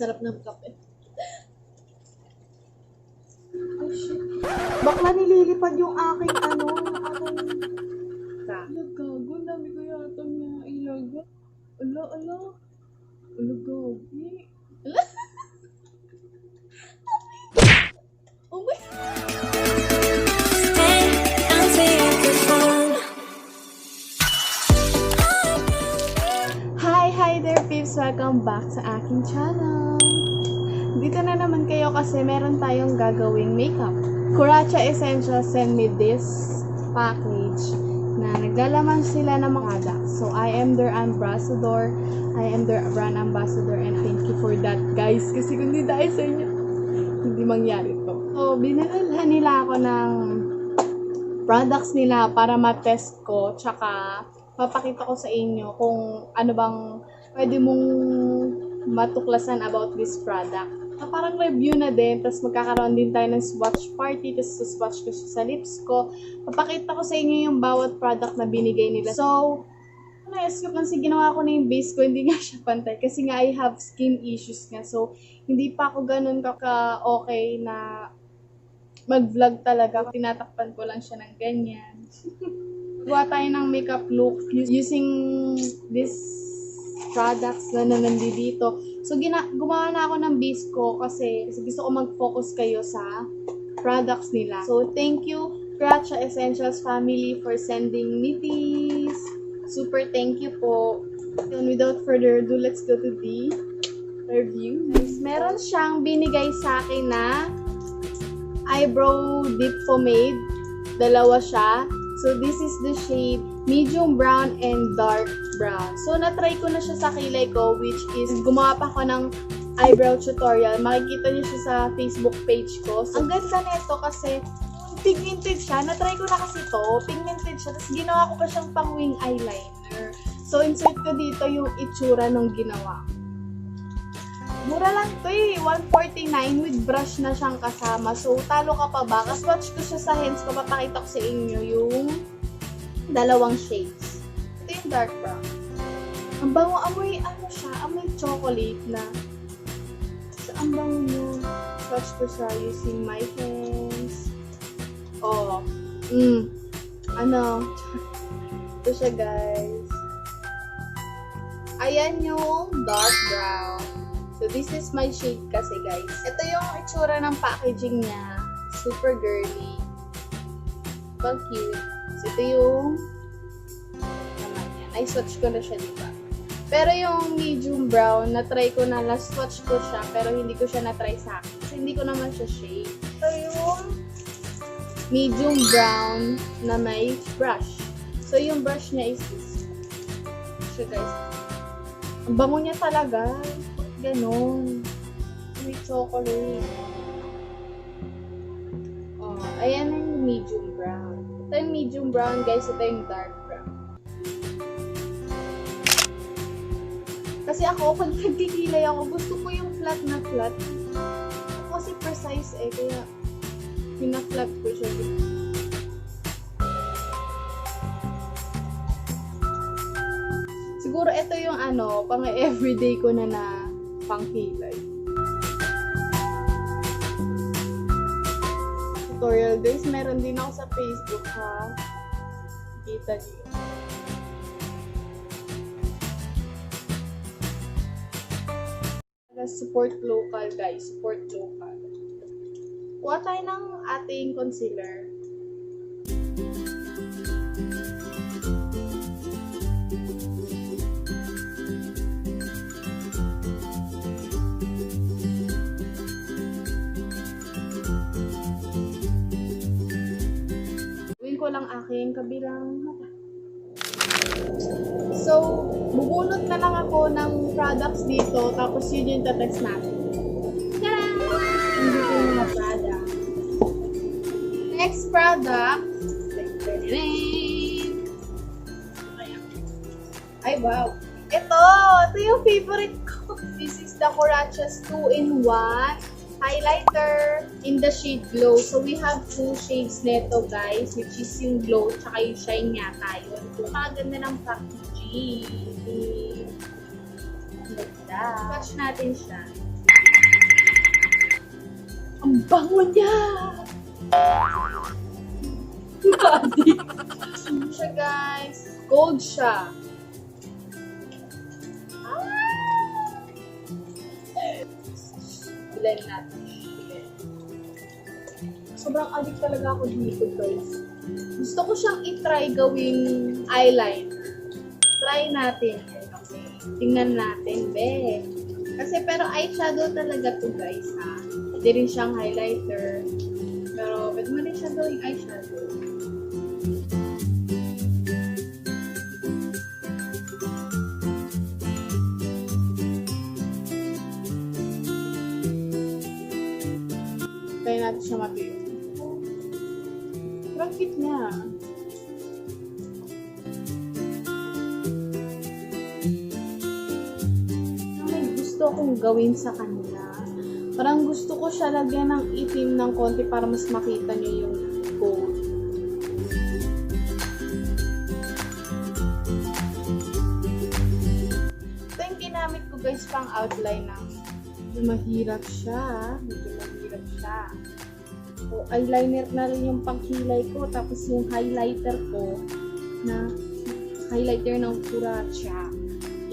Sarap ng kape. Oh shit. Bakla nililipad yung aking ano, yung aking... Gago, dami ko yata niya ilaga. Ala. Ala, gabi. Ala. Oh my God. Hi there peeps! Welcome back sa aking channel. Dito na naman kayo kasi meron tayong gagawing makeup. KURATCHA Essentials send me this package na naglalaman sila ng mga products. So, I am their ambassador. I am their brand ambassador and thank you for that, guys. Kasi kung hindi dahil sa inyo, hindi mangyari to. So, binalhan nila ako ng products nila para ma-test ko. Tsaka, papakita ko sa inyo kung ano bang pwede mong matuklasan about this product. So, parang review na din, tapos magkakaroon din tayo ng swatch party, tapos swatch ko siya sa lips ko. Papakita ko sa inyo yung bawat product na binigay nila. So, na-escape kasi ginawa ko na yung base ko, hindi nga siya pantay. Kasi nga, I have skin issues nga. So, hindi pa ako ganun ka-okay na mag-vlog talaga. Tinatakpan ko lang siya ng ganyan. Gawa tayo ng makeup look using this products na nandito. So, gumawa na ako ng base ko kasi gusto ko mag-focus kayo sa products nila. So, thank you, KURATCHA Essentials family for sending me this. Super thank you po. And without further ado, let's go to the review. Meron siyang binigay sa akin na eyebrow dip pomade. Dalawa siya. So, this is the shade medium brown and dark brown. So, na-try ko na siya sa kilay ko, which is, gumawa pa ako ng eyebrow tutorial. Makikita niyo siya sa Facebook page ko. So, ang ganda nito kasi, pigmented siya. Na-try ko na kasi to. Pigmented siya. Tapos, ginawa ko pa siyang pang wing eyeliner. So, insert ko dito yung itsura nung ginawa. Mura lang to eh. 149 with brush na siyang kasama. So, talo ka pa ba? Swatch ko siya sa hands ko. Papakita ko sa inyo yung dalawang shades. Ito yung dark brown. Ang bango. Amoy ano siya. Amoy chocolate na. So, ang bango niya. Swatch ko siya using my hands. Oh. Ano. Ito siya, guys. Ayan yung dark brown. So, this is my shade kasi, guys. Ito yung itsura ng packaging niya. Super girly. Pag cute. So, ito yung naman yan. Ay, swatch ko na siya, diba? Pero yung medium brown, na-try ko na. Last swatch ko siya, pero hindi ko siya na-try sa akin. Kasi hindi ko naman siya shade. Ito yung medium brown na may brush. So, yung brush niya is this. So, guys. Ang bango niya talaga. Ganon. May chocolate. Oh, ayan yung medium brown. Ito yung medium brown, guys. Ito yung dark brown. Kasi ako, pag nagkikilay ako, gusto ko yung flat na flat. Ako kasi precise eh, kaya pina-flat ko siya. Siguro ito yung ano, pang everyday ko na pang kilay. Tutorial, guys. Meron din ako sa Facebook, ha. Kita niyo. Support local, guys. Support local. Kuha tayo ng ating concealer. Ko lang aking kabilang mata. So, bubunot na lang ako ng products dito, tapos yun yung tatext natin. Tara! Hindi ko yung mga product. Next product. Ay, wow! Ito yung favorite ko. This is the KURATCHA's 2-in-1 highlighter in the shade glow. So, we have two shades neto, guys, which is yung glow tsaka yung shine yata yun. So, maganda ng packaging. Ganda. Swatch natin siya. Ang bango niya! Madi! Ano siya, guys? Gold siya. Blend natin. Sobrang addict talaga ako dito, guys. Gusto ko siyang i-try gawing eyeliner. Try natin. Okay. Tingnan natin, be. Kasi pero eyeshadow talaga to, guys, ha. Hindi rin siyang highlighter. Pero pwede mo rin siya gawing eyeshadow. Kaya natin siya matuyo. Parang cute niya. May gusto akong gawin sa kanya. Parang gusto ko siya lagyan ng itim ng konti para mas makita niyo yung gold. Ito yung ginamit ko, guys, pang outline ng mahirap siya. So, eyeliner na rin yung pangkilay ko. Tapos yung highlighter ko na highlighter ng KURATCHA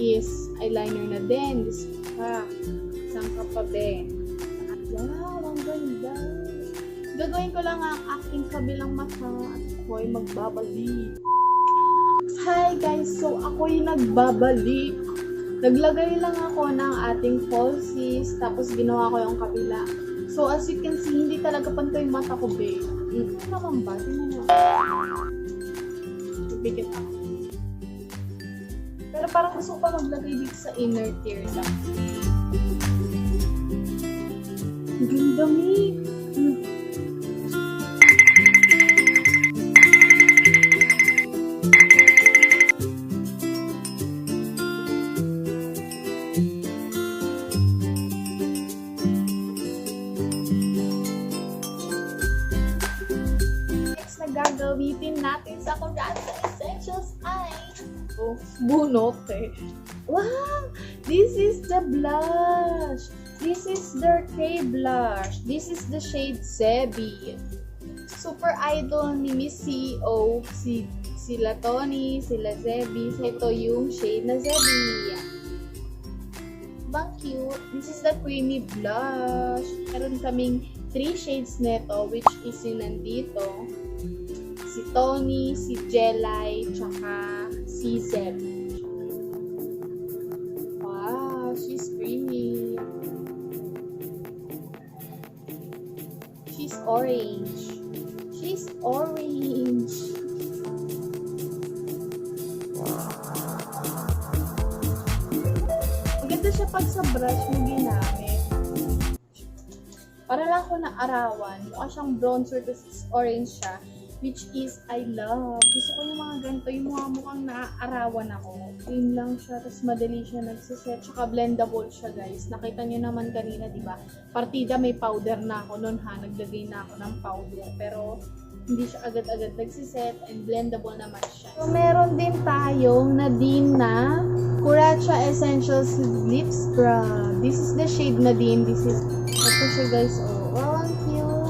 is eyeliner na din. This pa. Isang kapabe. Wow, ang ganda. Gagawin ko lang ang aking kabilang mata at ako'y magbabalik. Hi guys! So, ako'y nagbabalik. Naglagay lang ako ng ating falsies, tapos ginawa ko yung kabila. So, as you can see, hindi talaga panto yung mata ko, babe. Ano naman ba? Tingnan mo. Bigit ako. Pero parang gusto ko pa maglagay dito sa inner tear lang. Ganda, me. Gagamitin natin sa KURATCHA Essentials ay bunot eh. Wow! This is the blush. This is the KE blush. This is the shade Zebi. Super idol ni Miss CEO, sila Tony, sila Zebi. Ito yung shade na Zebi. Thankyou. This is the creamy blush. Meron kaming 3 shades neto, which is yung nandito. Si Tony, si KILAY, tsaka si Zeb. Wow, she's creamy. She's orange. She's orange. Maganda siya pag sa brush mo ginamit. Para lang ako na arawan. Mukha siyang bronzer kasi orange siya. Which is, I love. Gusto ko yung mga ganito, yung mga mukhang naaarawan ako. Cream lang siya, tapos madali siya nagsiset. Tsaka blendable siya, guys. Nakita nyo naman kanina, di ba? Partida may powder na ako nun, ha? Naglagay na ako ng powder. Pero, hindi siya agad-agad nagsiset and blendable naman siya. So, meron din tayong Nadine na KURATCHA Essentials Lip Scrub. This is the shade Nadine. This is, ito siya, guys. Oh, wow, ang cute.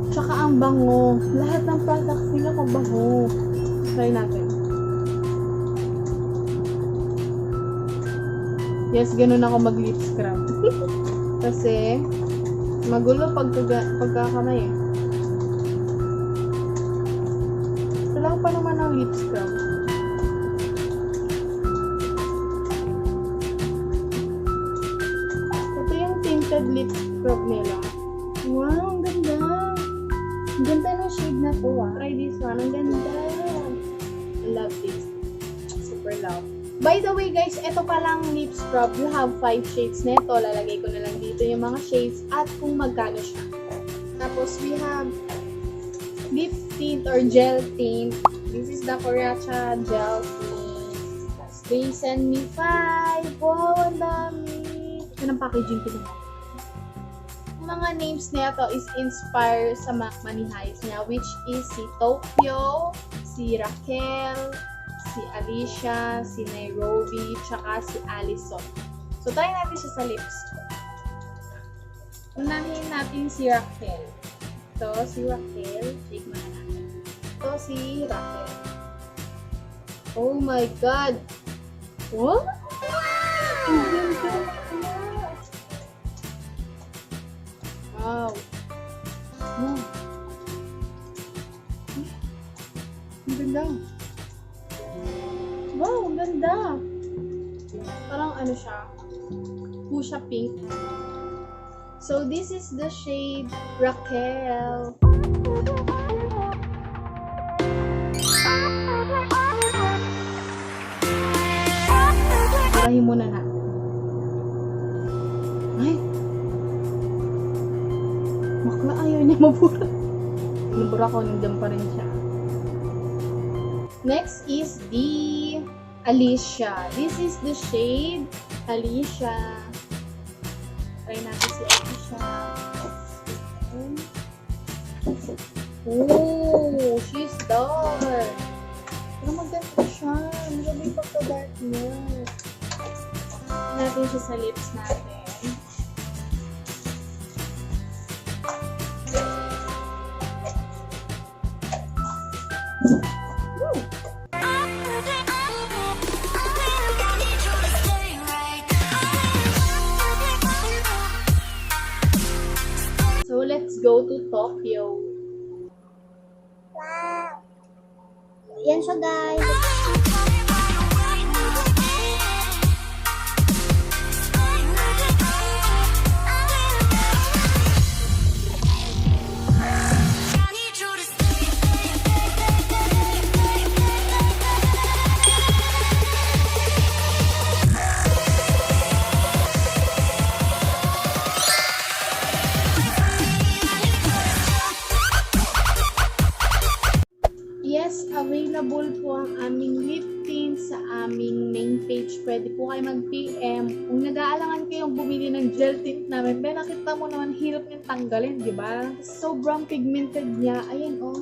Tsaka ang bango. Lahat ng products nila ko bango. Try natin. Yes, ganun ako mag-lip scrub. Kasi, magulo pagkakamay eh. Ito lang pa naman ang lip scrub. Ito yung tinted lip scrub nila. Wow, ang ganda. Ang ganda ng shade na to, ah. Try this one. Ang ganda. I love this. Super love. By the way, guys, ito palang lip scrub. You have 5 shades nito. Lalagay ko na lang dito yung mga shades at kung magkano siya. Tapos, we have lip tint or gel tint. This is the KURATCHA gel tint. They send me 5. Wow, ang dami. Yan ang packaging ko. Mga names nito is inspired sa mga manihayos niya, which is si Tokyo, si Raquel, si Alicia, si Nairobi, tsaka si Allison. So, try natin siya sa lips. Unahin natin si Raquel. Ito, si Raquel. Shake mo na natin. Ito, si Raquel. Oh my God! What? Ang ganda! Wow! Oh. Ang ganda! Wow! Ang ganda! Parang ano siya? Fuchsia pink. So, this is the shade Raquel. Burahin muna na. Ay! Bakla, ayaw niya mabura. Nabura ko, nandiyan pa rin siya. Next is the Alicia. This is the shade Alicia. Try natin si Alicia. Oh, she's dark. Pero maganda siya. Maganda yung pagka-dark niya. Natin siya sa lips natin. So let's go to Tokyo. Wow! Yan siya, guys. Yes, available po ang aming lip tint sa aming main page. Pwede po kayo mag-PM. Kung nag-aalangan kayong bumili ng gel tint namin, pero nakita mo naman, hirap niyang tanggalin, di ba? Sobrang pigmented niya. Ayan, oh.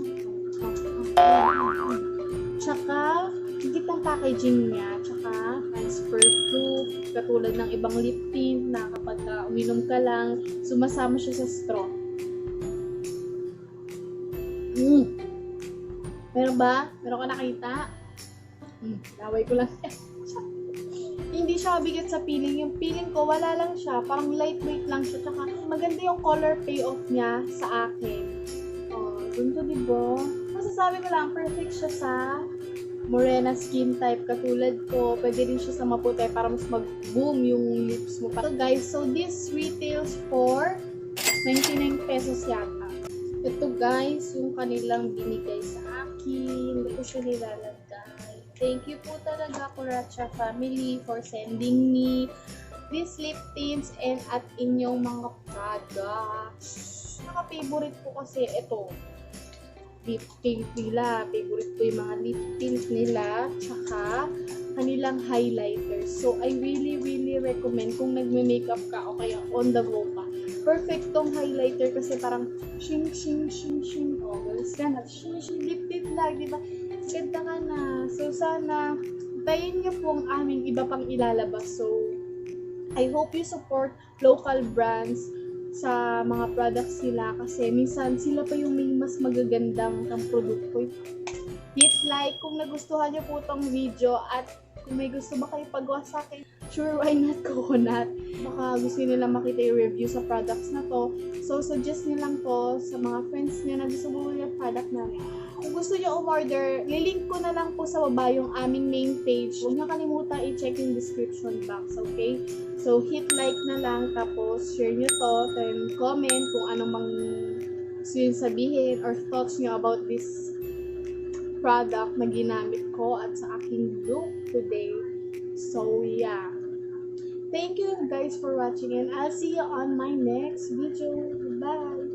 Tsaka, higit ang packaging niya. Tsaka, transfer proof. Katulad ng ibang lip tint na kapag uminom ka lang, sumasama siya sa straw. Meron ba? Meron ka nakita? Laway ko lang. Hindi siya mabigat sa feeling. Yung feeling ko, wala lang siya. Parang lightweight lang siya. Tsaka maganda yung color payoff niya sa akin. Oh, ganito, diba? Masasabi ko lang, perfect siya sa morena skin type katulad ko. Pwede rin siya sa maputi para mas mag-boom yung lips mo. So guys, so this retails for 99 pesos yata. Ito guys, yung kanilang binigay sa akin. Hindi ko siya nilalagay. Thank you po talaga KURATCHA family for sending me these lip tints and at inyong mga products. Naka-favorite ko kasi ito. Lip tint nila. Favorite ko yung mga lip tint nila. Tsaka kanilang highlighters. So, I really recommend kung nagme-makeup ka o kaya on the go ka. Perfect tong highlighter kasi parang shing. Oh, guys, yan. Shing, lip tint lang, di ba? Ganda ka na. So, sana tayin niyo po ang aming iba pang ilalabas. So, I hope you support local brands sa mga products nila kasi minsan sila pa yung may mas magagandang produkto. Hit like kung nagustuhan niyo po tong video at kung may gusto ba kayo pagawa sa akin, sure, why not coconut? Baka gusto nila makita yung review sa products na to. So, suggest niyo lang po sa mga friends niyo na gusto mo yung product namin. Kung gusto niyo umorder, lilink ko na lang po sa baba yung aming main page. Huwag na kalimutan i-check yung description box, okay? So, hit like na lang, tapos share nyo to, then comment kung anong mang gusto yung sabihin or thoughts nyo about this product na ginamit ko at sa aking look today. So, yeah. Thank you guys for watching and I'll see you on my next video. Bye!